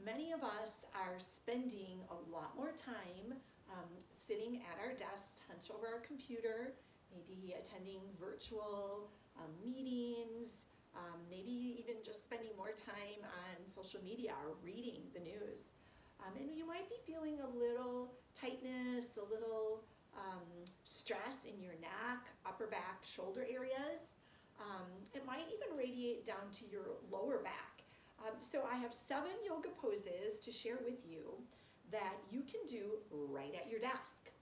Many of us are spending a lot more time sitting at our desk, hunched over our computer, maybe attending virtual meetings, maybe even just spending more time on social media or reading the news. And you might be feeling a little tightness, a little stress in your neck, upper back, shoulder areas. It might even radiate down to your lower back. So I have 7 yoga poses to share with you that you can do right at your desk.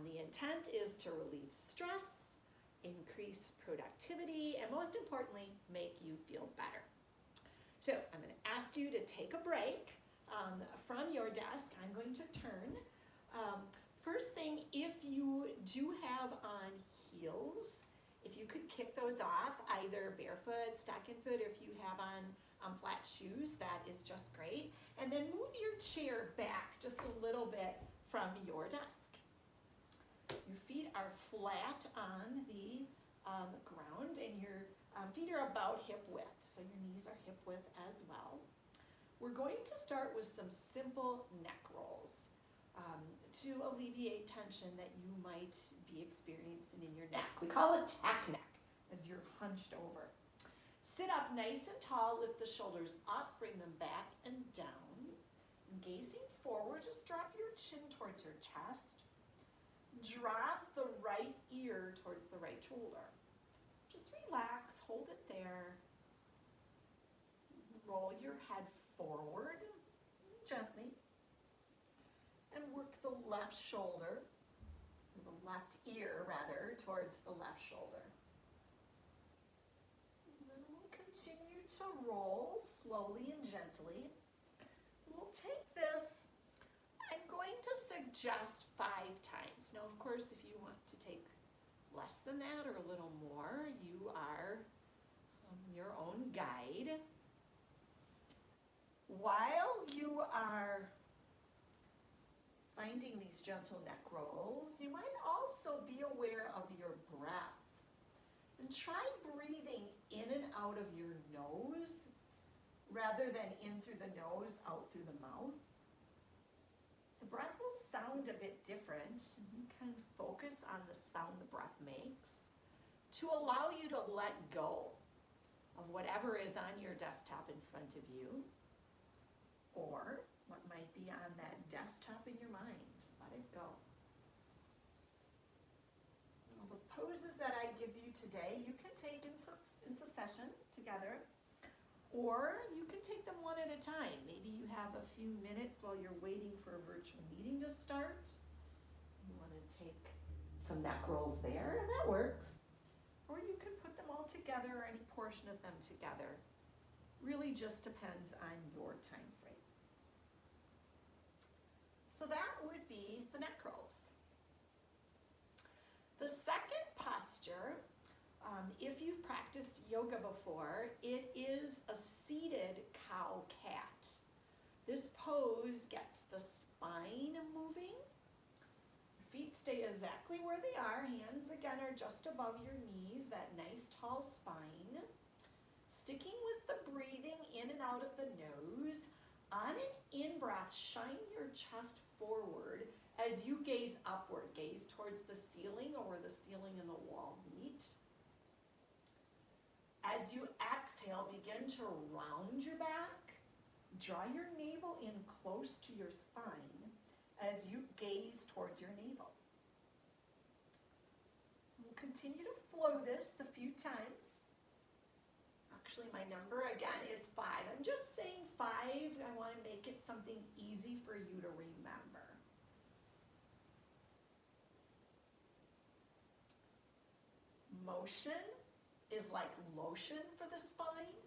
The intent is to relieve stress, increase productivity, and most importantly, make you feel better. So I'm going to ask you to take a break from your desk. I'm going to turn. First thing, if you do have on heels, if you could kick those off, either barefoot, stocking foot, or if you have on flat shoes, that is just great. And then move your chair back just a little bit from your desk. Your feet are flat on the ground and your feet are about hip width, so your knees are hip width as well. We're going to start with some simple neck rolls to alleviate tension that you might be experiencing in your neck. We call it tack neck as you're hunched over. Sit up nice and tall, lift the shoulders up, bring them back and down. Gazing forward, just drop your chin towards your chest. Drop the right ear towards the right shoulder. Just relax, hold it there. Roll your head forward gently. And work the left shoulder, the left ear rather, towards the left shoulder. And then we'll continue to roll slowly and gently. We'll take this, I'm going to suggest 5 times. Now, of course, if you want to take less than that or a little more, you are your own guide. While you are finding these gentle neck rolls, you might also be aware of your breath. And try breathing in and out of your nose rather than in through the nose, out through the mouth. The breath will sound a bit different. You can focus on the sound the breath makes to allow you to let go of whatever is on your desktop in front of you, or what might be on that desktop in your mind. Let it go. Now, the poses that I give you today, you can take in succession together, or you can take them one at a time. Maybe you have a few minutes while you're waiting for a virtual meeting to start. You want to take some neck rolls there, and that works. Or you can put them all together, or any portion of them together. Really just depends on your time frame. So that would be the neck rolls. The second posture, if you've practiced yoga before, it is a seated cow cat. This pose gets the spine moving. Feet stay exactly where they are. Hands again are just above your knees, that nice tall spine. Sticking with the breathing in and out of the nose. On an in-breath, shine your chest forward as you gaze upward. Gaze towards the ceiling or where the ceiling and the wall meet. As you exhale, begin to round your back. Draw your navel in close to your spine as you gaze towards your navel. We'll continue to flow this a few times. Actually, my number again is 5. I'm just saying 5. I want to make it something easy for you to remember. Motion is like lotion for the spine.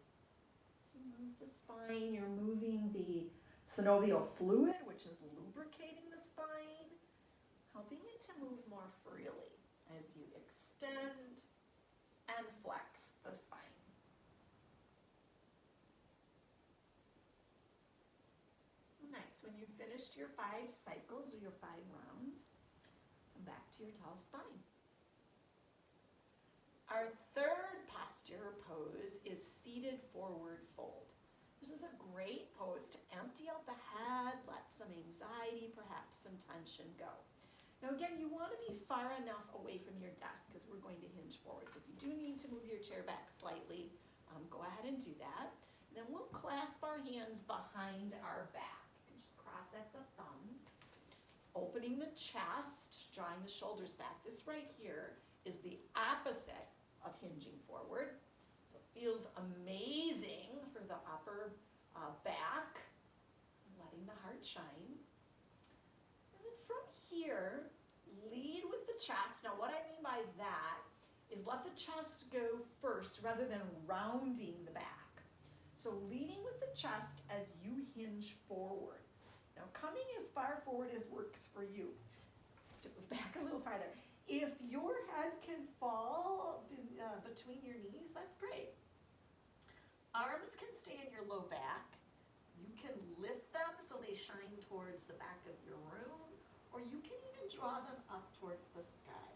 So you move the spine, you're moving the synovial fluid, which is lubricating the spine, helping it to move more freely as you extend and flex the spine. Nice. When you've finished your 5 cycles or your 5 rounds, come back to your tall spine. Our third posture pose is seated forward fold. This is a great pose to empty out anxiety, perhaps some tension go. Now again, you want to be far enough away from your desk because we're going to hinge forward. So if you do need to move your chair back slightly, go ahead and do that. And then we'll clasp our hands behind our back. You can just cross at the thumbs. Opening the chest, drawing the shoulders back. This right here is the opposite of hinging forward. So it feels amazing for the upper back, letting the heart shine. And then from here, lead with the chest. Now what I mean by that is let the chest go first rather than rounding the back. So leading with the chest as you hinge forward. Now coming as far forward as works for you. To move back a little farther. If your head can fall between your knees, that's great. Arms can stay in your low back. You can lift them so they shine towards the back of your room, or you can even draw them up towards the sky.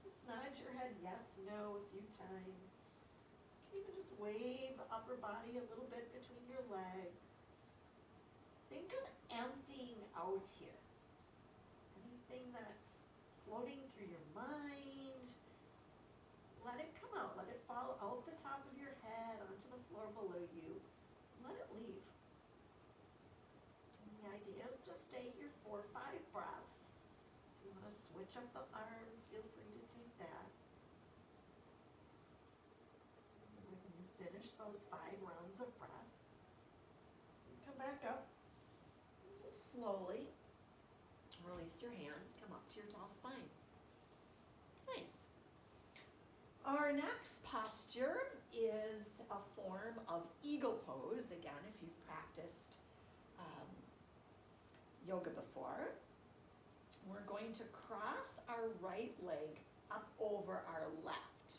Just nod your head yes, no a few times. You can even just wave the upper body a little bit between your legs. Think of emptying out here. Anything that's floating through your mind, let it come out. Let it fall out the top of your head onto the floor below you. Let it leave. And the idea is to stay here for 5 breaths. If you want to switch up the arms, feel free to take that. When you finish those 5 rounds of breath, you come back up. Just slowly release your hands, come up to your tall spine. Nice. Our next posture is a form of eagle pose. Again, if you've practiced yoga before, we're going to cross our right leg up over our left.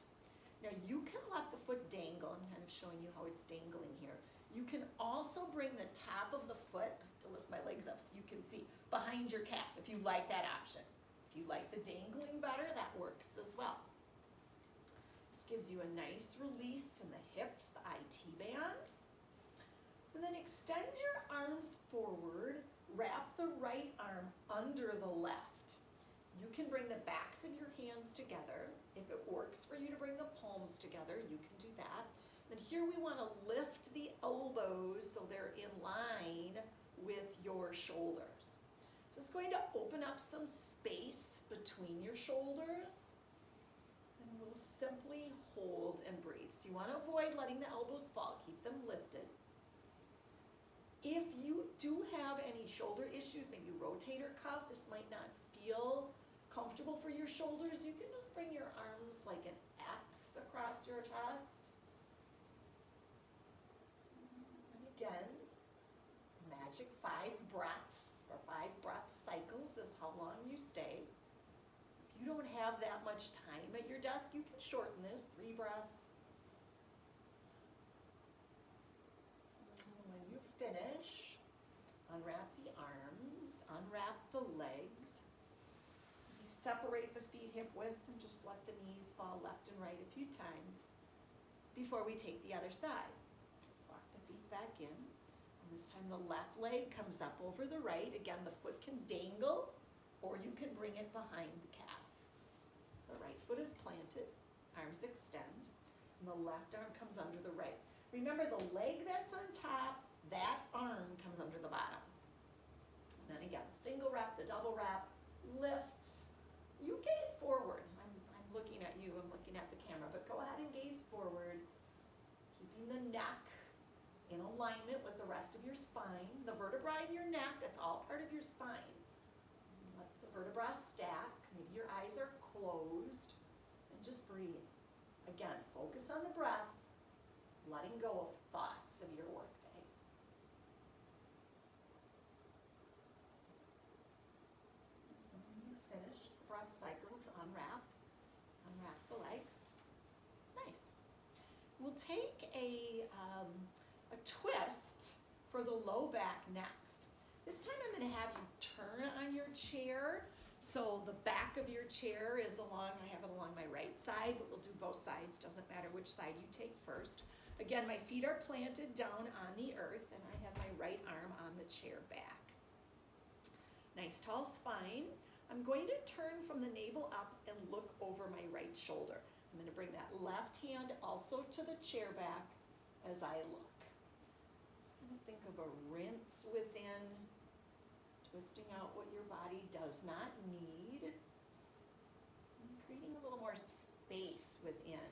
Now you can let the foot dangle. I'm kind of showing you how it's dangling here. You can also bring the top of the foot, I have to lift my legs up so you can see, behind your calf if you like that option. If you like the dangling better, that works as well. This gives you a nice release in the hips, the IT bands. And then extend your arms forward, wrap the right arm under the left. You can bring the backs of your hands together. If it works for you to bring the palms together, you can do that. Then here we want to lift the elbows so they're in line with your shoulders. So it's going to open up some space between your shoulders. And we'll simply hold and breathe. So you want to avoid letting the elbows fall. Keep them lifted. If you do have any shoulder issues, maybe rotator cuff, this might not feel comfortable for your shoulders, you can just bring your arms like an X across your chest. And again, magic 5 breaths or 5 breath cycles is how long you stay. If you don't have that much time at your desk, you can shorten this, 3 breaths. When you finish, unwrap the arms, unwrap the legs. You separate the feet hip width and just let the knees fall left and right a few times before we take the other side. Walk the feet back in. And this time the left leg comes up over the right. Again, the foot can dangle or you can bring it behind the calf. The right foot is planted, arms extend, and the left arm comes under the right. Remember, the leg that's on top, that arm comes under the bottom. And then again, single wrap, the double wrap, lift. You gaze forward. I'm looking at you, I'm looking at the camera, but go ahead and gaze forward, keeping the neck in alignment with the rest of your spine. The vertebrae in your neck, that's all part of your spine. Let the vertebrae stack. Maybe your eyes are closed, and just breathe. Again, focus on the breath, letting go of thoughts of your workday. When you finish the breath cycles, unwrap the legs. Nice. We'll take a twist for the low back next. This time I'm going to have you turn on your chair. So the back of your chair is along, I have it along my right side, but we'll do both sides. Doesn't matter which side you take first. Again, my feet are planted down on the earth and I have my right arm on the chair back. Nice tall spine. I'm going to turn from the navel up and look over my right shoulder. I'm going to bring that left hand also to the chair back as I look. Just going to think of a rinse within, twisting out what your body does not need, and creating a little more space within.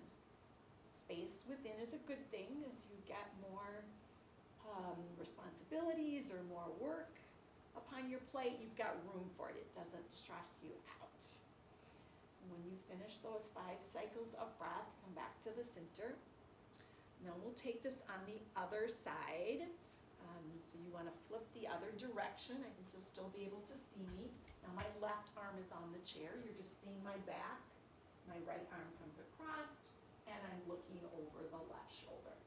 Space within is a good thing as you get more responsibilities or more work upon your plate. You've got room for it. It doesn't stress you out. And when you finish those 5 cycles of breath, come back to the center. Now we'll take this on the other side. So you want to flip the other direction. I think you'll still be able to see me. Now my left arm is on the chair. You're just seeing my back. My right arm comes across, and I'm looking over the left shoulder.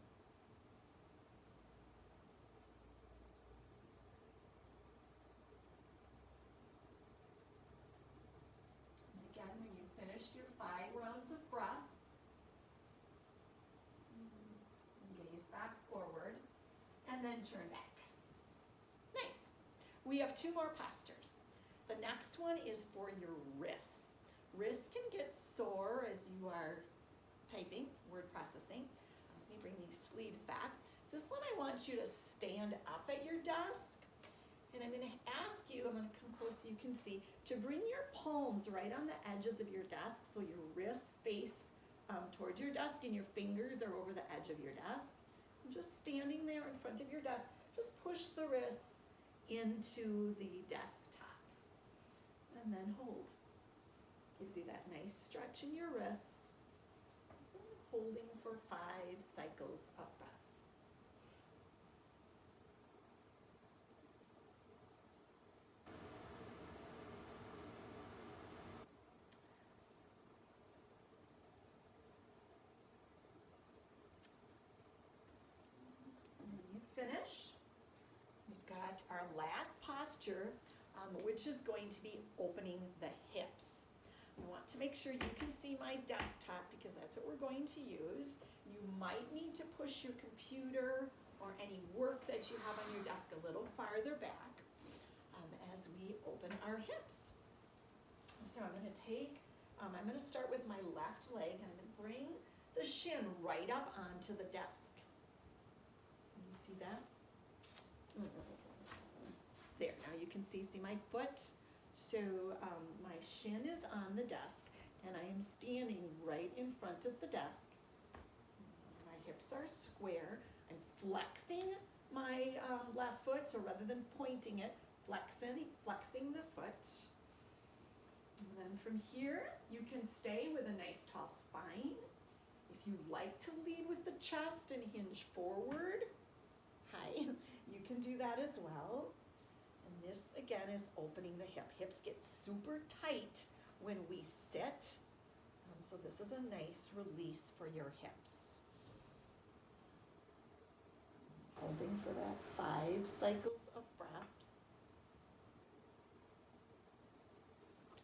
And again, when you finish your 5 rounds of breath, gaze back forward, and then turn back. Nice. We have 2 more postures. The next one is for your wrists. Wrists can get sore as you are typing, word processing. Let me bring these sleeves back. So this one I want you to stand up at your desk. And I'm going to ask you, I'm going to come close so you can see, to bring your palms right on the edges of your desk so your wrists face towards your desk and your fingers are over the edge of your desk. And just standing there in front of your desk, just push the wrists into the desktop. And then hold. Gives you that nice stretch in your wrists. Holding for 5 cycles of breath. And when you finish, we've got our last posture, which is going to be opening the hips. I want to make sure you can see my desktop because that's what we're going to use. You might need to push your computer or any work that you have on your desk a little farther back as we open our hips. So I'm going to start with my left leg and I'm going to bring the shin right up onto the desk. Can you see that? There, now you can see my foot. So my shin is on the desk and I am standing right in front of the desk. My hips are square. I'm flexing my left foot, so rather than pointing it, flexing the foot. And then from here, you can stay with a nice tall spine. If you like to lead with the chest and hinge forward, you can do that as well. And this again is opening the hip. Hips get super tight when we sit. So this is a nice release for your hips. Holding for that 5 cycles of breath.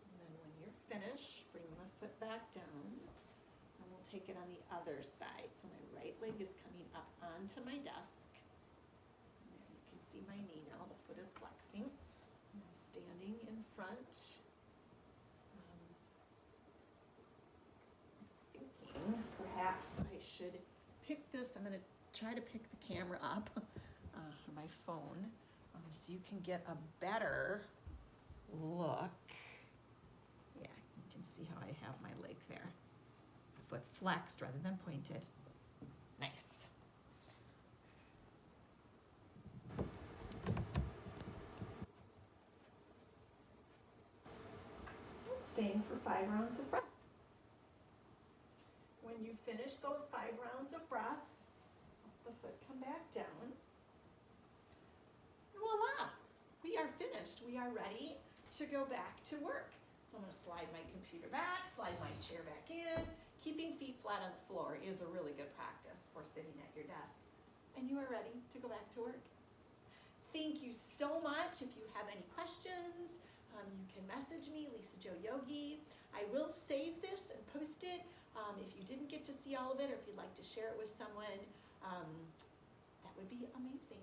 And then when you're finished, bring the foot back down. And we'll take it on the other side. So my right leg is coming up onto my desk. See my knee now, the foot is flexing. I'm standing in front. Thinking perhaps I should pick this. I'm going to try to pick the camera up on my phone so you can get a better look. Yeah, you can see how I have my leg there. The foot flexed rather than pointed. Nice. Staying for 5 rounds of breath. When you finish those 5 rounds of breath, let the foot come back down. Voila! We are finished. We are ready to go back to work. So I'm going to slide my computer back, slide my chair back in. Keeping feet flat on the floor is a really good practice for sitting at your desk. And you are ready to go back to work. Thank you so much. If you have any questions, you can message me, Lisa Jo Yogi. I will save this and post it. If you didn't get to see all of it, or if you'd like to share it with someone, that would be amazing.